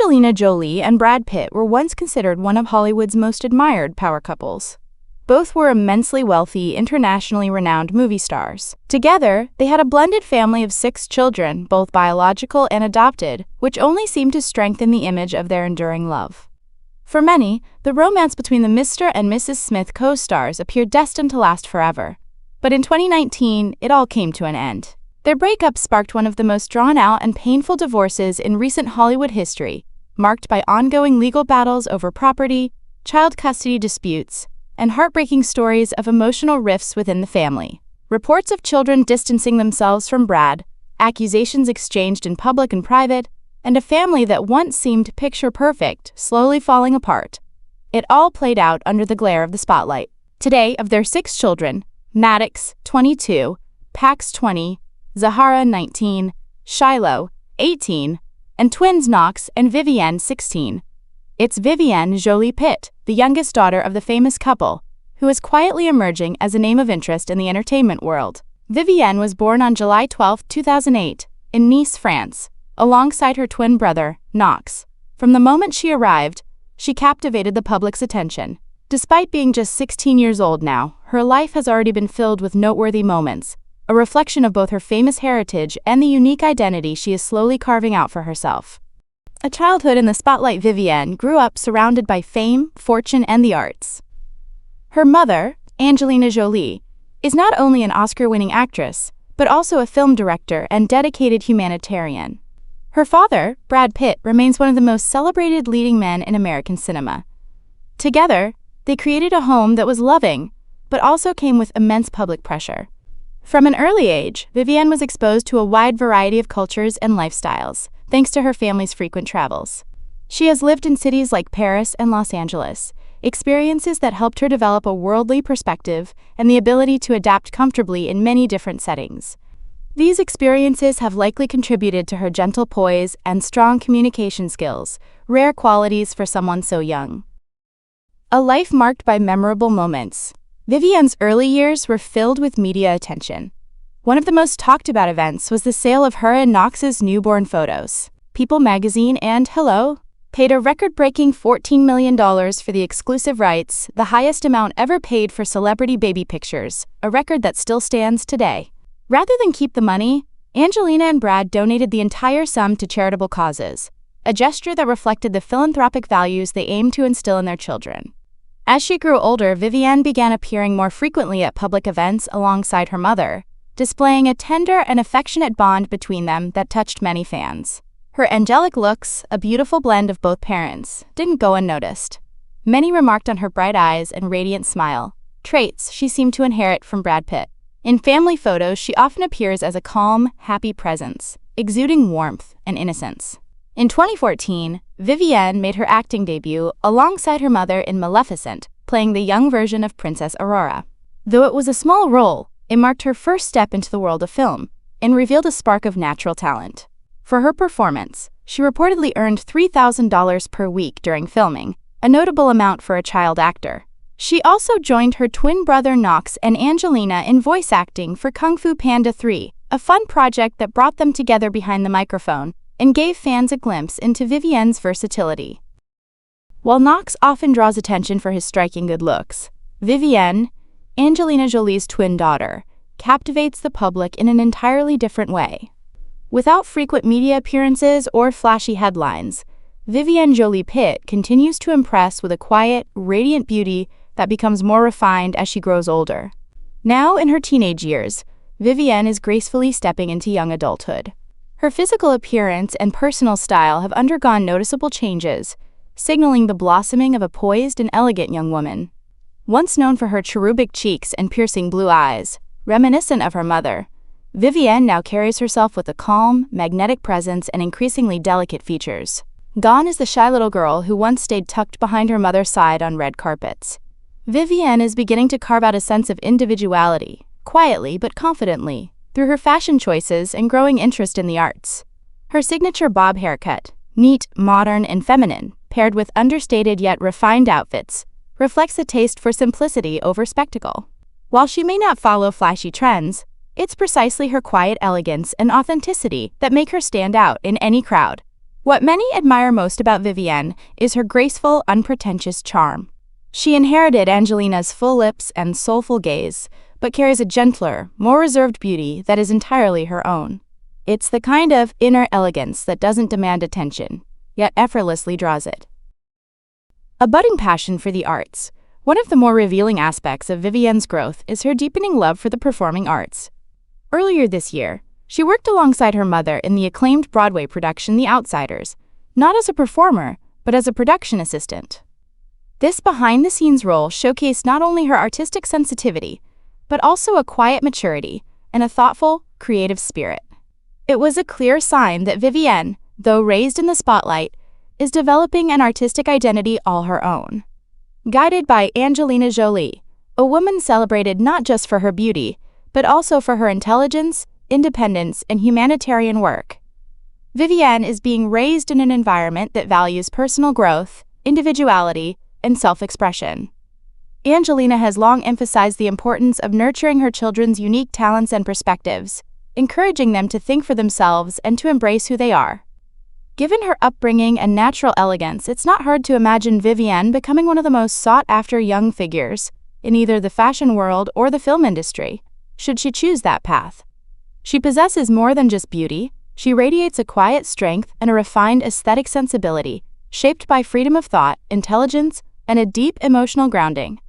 Angelina Jolie and Brad Pitt were once considered one of Hollywood's most admired power couples. Both were immensely wealthy, internationally renowned movie stars. Together, they had a blended family of 6 children, both biological and adopted, which only seemed to strengthen the image of their enduring love. For many, the romance between the Mr. and Mrs. Smith co-stars appeared destined to last forever. But in 2019, it all came to an end. Their breakup sparked one of the most drawn-out and painful divorces in recent Hollywood history, marked by ongoing legal battles over property, child custody disputes, and heartbreaking stories of emotional rifts within the family. Reports of children distancing themselves from Brad, accusations exchanged in public and private, and a family that once seemed picture-perfect slowly falling apart. It all played out under the glare of the spotlight. Today, of their 6 children, Maddox, 22, Pax, 20, Zahara, 19, Shiloh, 18, and twins Knox and Vivienne, 16. It's Vivienne Jolie-Pitt, the youngest daughter of the famous couple, who is quietly emerging as a name of interest in the entertainment world. Vivienne was born on July 12, 2008, in Nice, France, alongside her twin brother, Knox. From the moment she arrived, she captivated the public's attention. Despite being just 16 years old now, her life has already been filled with noteworthy moments, a reflection of both her famous heritage and the unique identity she is slowly carving out for herself. A childhood in the spotlight, Vivienne grew up surrounded by fame, fortune, and the arts. Her mother, Angelina Jolie, is not only an Oscar-winning actress, but also a film director and dedicated humanitarian. Her father, Brad Pitt, remains one of the most celebrated leading men in American cinema. Together, they created a home that was loving, but also came with immense public pressure. From an early age, Vivienne was exposed to a wide variety of cultures and lifestyles, thanks to her family's frequent travels. She has lived in cities like Paris and Los Angeles, experiences that helped her develop a worldly perspective and the ability to adapt comfortably in many different settings. These experiences have likely contributed to her gentle poise and strong communication skills, rare qualities for someone so young. A life marked by memorable moments. Vivienne's early years were filled with media attention. One of the most talked about events was the sale of her and Knox's newborn photos. People magazine and Hello paid a record-breaking $14 million for the exclusive rights, the highest amount ever paid for celebrity baby pictures, a record that still stands today. Rather than keep the money, Angelina and Brad donated the entire sum to charitable causes, a gesture that reflected the philanthropic values they aimed to instill in their children. As she grew older, Vivienne began appearing more frequently at public events alongside her mother, displaying a tender and affectionate bond between them that touched many fans. Her angelic looks, a beautiful blend of both parents, didn't go unnoticed. Many remarked on her bright eyes and radiant smile, traits she seemed to inherit from Brad Pitt. In family photos, she often appears as a calm, happy presence, exuding warmth and innocence. In 2014, Vivienne made her acting debut alongside her mother in Maleficent, playing the young version of Princess Aurora. Though it was a small role, it marked her first step into the world of film and revealed a spark of natural talent. For her performance, she reportedly earned $3,000 per week during filming, a notable amount for a child actor. She also joined her twin brother Knox and Angelina in voice acting for Kung Fu Panda 3, a fun project that brought them together behind the microphone and gave fans a glimpse into Vivienne's versatility. While Knox often draws attention for his striking good looks, Vivienne, Angelina Jolie's twin daughter, captivates the public in an entirely different way. Without frequent media appearances or flashy headlines, Vivienne Jolie-Pitt continues to impress with a quiet, radiant beauty that becomes more refined as she grows older. Now in her teenage years, Vivienne is gracefully stepping into young adulthood. Her physical appearance and personal style have undergone noticeable changes, signaling the blossoming of a poised and elegant young woman. Once known for her cherubic cheeks and piercing blue eyes, reminiscent of her mother, Vivienne now carries herself with a calm, magnetic presence and increasingly delicate features. Gone is the shy little girl who once stayed tucked behind her mother's side on red carpets. Vivienne is beginning to carve out a sense of individuality, quietly but confidently, through her fashion choices and growing interest in the arts. Her signature bob haircut, neat, modern, and feminine, paired with understated yet refined outfits, reflects a taste for simplicity over spectacle. While she may not follow flashy trends, it's precisely her quiet elegance and authenticity that make her stand out in any crowd. What many admire most about Vivienne is her graceful, unpretentious charm. She inherited Angelina's full lips and soulful gaze, but carries a gentler, more reserved beauty that is entirely her own. It's the kind of inner elegance that doesn't demand attention, yet effortlessly draws it. A budding passion for the arts. One of the more revealing aspects of Vivienne's growth is her deepening love for the performing arts. Earlier this year, she worked alongside her mother in the acclaimed Broadway production The Outsiders, not as a performer, but as a production assistant. This behind-the-scenes role showcased not only her artistic sensitivity, but also a quiet maturity and a thoughtful, creative spirit. It was a clear sign that Vivienne, though raised in the spotlight, is developing an artistic identity all her own. Guided by Angelina Jolie, a woman celebrated not just for her beauty, but also for her intelligence, independence, and humanitarian work. Vivienne is being raised in an environment that values personal growth, individuality, and self-expression. Angelina has long emphasized the importance of nurturing her children's unique talents and perspectives, encouraging them to think for themselves and to embrace who they are. Given her upbringing and natural elegance, it's not hard to imagine Vivienne becoming one of the most sought-after young figures in either the fashion world or the film industry, should she choose that path. She possesses more than just beauty. She radiates a quiet strength and a refined aesthetic sensibility, shaped by freedom of thought, intelligence, and a deep emotional grounding.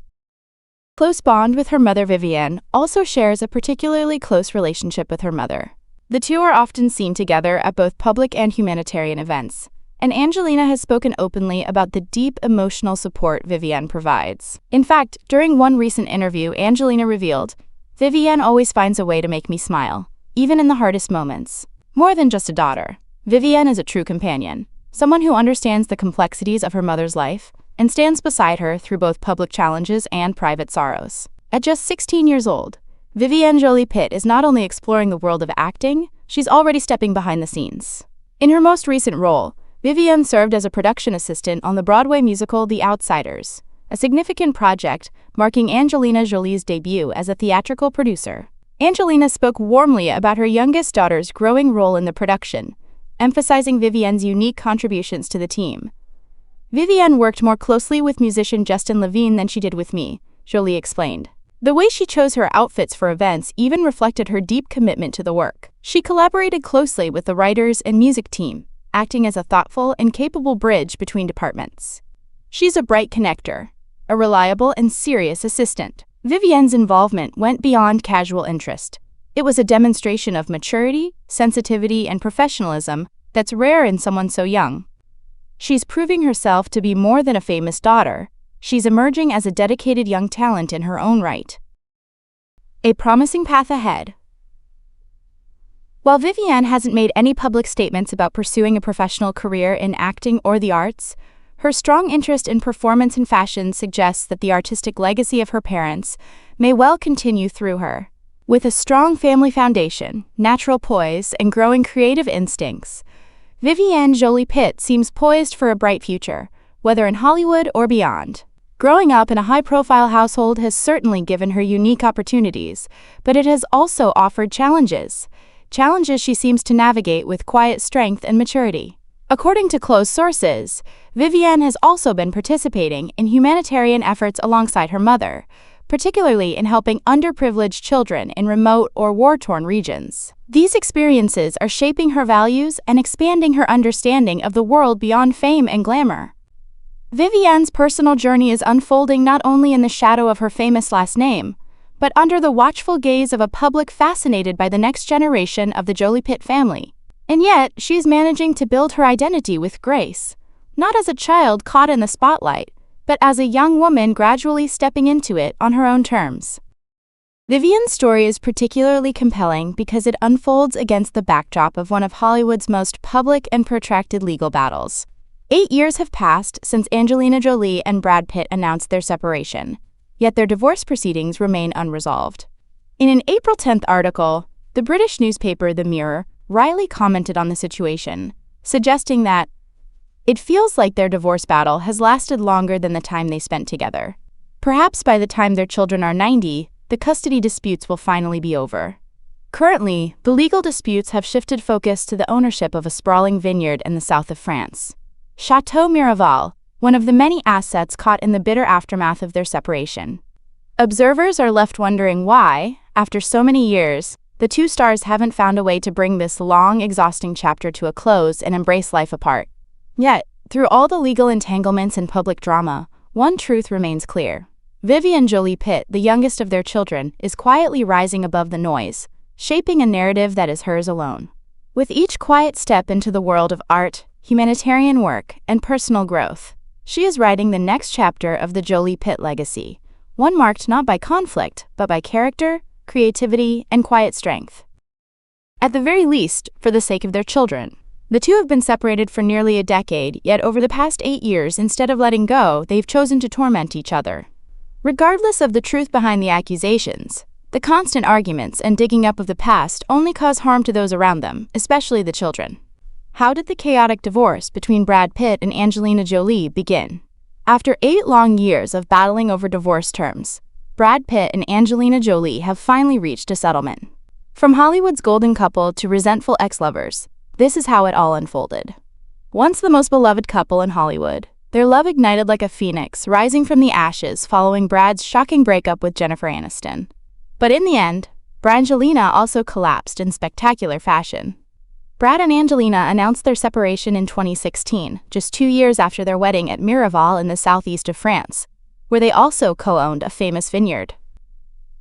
Close bond with her mother. Vivienne also shares a particularly close relationship with her mother. The two are often seen together at both public and humanitarian events, and Angelina has spoken openly about the deep emotional support Vivienne provides. In fact, during one recent interview, Angelina revealed, "Vivienne always finds a way to make me smile, even in the hardest moments." More than just a daughter, Vivienne is a true companion, someone who understands the complexities of her mother's life and stands beside her through both public challenges and private sorrows. At just 16 years old, Vivienne Jolie-Pitt is not only exploring the world of acting, she's already stepping behind the scenes. In her most recent role, Vivienne served as a production assistant on the Broadway musical The Outsiders, a significant project marking Angelina Jolie's debut as a theatrical producer. Angelina spoke warmly about her youngest daughter's growing role in the production, emphasizing Vivienne's unique contributions to the team. "Vivienne worked more closely with musician Justin Levine than she did with me," Jolie explained. The way she chose her outfits for events even reflected her deep commitment to the work. She collaborated closely with the writers and music team, acting as a thoughtful and capable bridge between departments. She's a bright connector, a reliable and serious assistant. Vivienne's involvement went beyond casual interest. It was a demonstration of maturity, sensitivity, and professionalism that's rare in someone so young. She's proving herself to be more than a famous daughter. She's emerging as a dedicated young talent in her own right. A promising path ahead. While Vivienne hasn't made any public statements about pursuing a professional career in acting or the arts, her strong interest in performance and fashion suggests that the artistic legacy of her parents may well continue through her. With a strong family foundation, natural poise, and growing creative instincts, Vivienne Jolie-Pitt seems poised for a bright future, whether in Hollywood or beyond. Growing up in a high-profile household has certainly given her unique opportunities, but it has also offered challenges she seems to navigate with quiet strength and maturity. According to close sources, Vivienne has also been participating in humanitarian efforts alongside her mother, particularly in helping underprivileged children in remote or war-torn regions. These experiences are shaping her values and expanding her understanding of the world beyond fame and glamour. Vivienne's personal journey is unfolding not only in the shadow of her famous last name, but under the watchful gaze of a public fascinated by the next generation of the Jolie-Pitt family. And yet, she's managing to build her identity with grace, not as a child caught in the spotlight, but as a young woman gradually stepping into it on her own terms. Vivienne's story is particularly compelling because it unfolds against the backdrop of one of Hollywood's most public and protracted legal battles. 8 years have passed since Angelina Jolie and Brad Pitt announced their separation, yet their divorce proceedings remain unresolved. In an April 10th article, the British newspaper The Mirror wryly commented on the situation, suggesting that it feels like their divorce battle has lasted longer than the time they spent together. Perhaps by the time their children are 90, the custody disputes will finally be over. Currently, the legal disputes have shifted focus to the ownership of a sprawling vineyard in the south of France. Chateau Miraval, one of the many assets caught in the bitter aftermath of their separation. Observers are left wondering why, after so many years, the two stars haven't found a way to bring this long, exhausting chapter to a close and embrace life apart. Yet, through all the legal entanglements and public drama, one truth remains clear. Vivienne Jolie-Pitt, the youngest of their children, is quietly rising above the noise, shaping a narrative that is hers alone. With each quiet step into the world of art, humanitarian work, and personal growth, she is writing the next chapter of the Jolie-Pitt legacy, one marked not by conflict, but by character, creativity, and quiet strength. At the very least, for the sake of their children. The two have been separated for nearly a decade, yet over the past 8 years, instead of letting go, they've chosen to torment each other. Regardless of the truth behind the accusations, the constant arguments and digging up of the past only cause harm to those around them, especially the children. How did the chaotic divorce between Brad Pitt and Angelina Jolie begin? After 8 long years of battling over divorce terms, Brad Pitt and Angelina Jolie have finally reached a settlement. From Hollywood's golden couple to resentful ex-lovers, this is how it all unfolded. Once the most beloved couple in Hollywood, their love ignited like a phoenix, rising from the ashes following Brad's shocking breakup with Jennifer Aniston. But in the end, Brangelina also collapsed in spectacular fashion. Brad and Angelina announced their separation in 2016, just 2 years after their wedding at Miraval in the southeast of France, where they also co-owned a famous vineyard.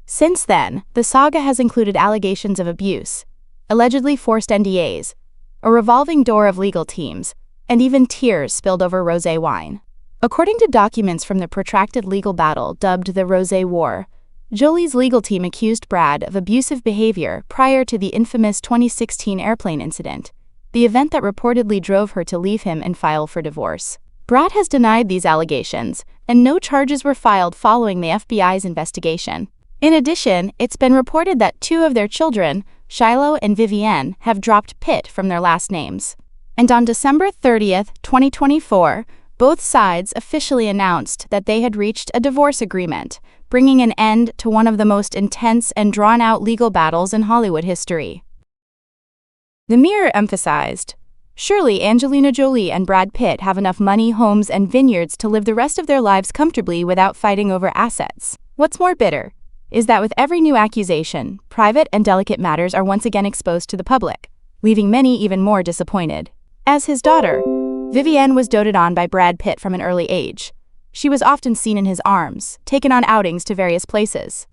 Since then, the saga has included allegations of abuse, allegedly forced NDAs, a revolving door of legal teams, and even tears spilled over rosé wine. According to documents from the protracted legal battle dubbed the Rosé War, Jolie's legal team accused Brad of abusive behavior prior to the infamous 2016 airplane incident, the event that reportedly drove her to leave him and file for divorce. Brad has denied these allegations, and no charges were filed following the FBI's investigation. In addition, it's been reported that 2 of their children, Shiloh and Vivienne, have dropped Pitt from their last names. And on December 30th, 2024, both sides officially announced that they had reached a divorce agreement, bringing an end to one of the most intense and drawn-out legal battles in Hollywood history. The Mirror emphasized, "Surely Angelina Jolie and Brad Pitt have enough money, homes, and vineyards to live the rest of their lives comfortably without fighting over assets. What's more bitter is that with every new accusation, private and delicate matters are once again exposed to the public, leaving many even more disappointed." As his daughter, Vivienne was doted on by Brad Pitt from an early age. She was often seen in his arms, taken on outings to various places.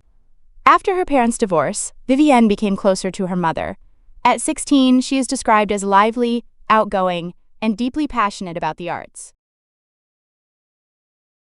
After her parents' divorce, Vivienne became closer to her mother. At 16, she is described as lively, outgoing, and deeply passionate about the arts.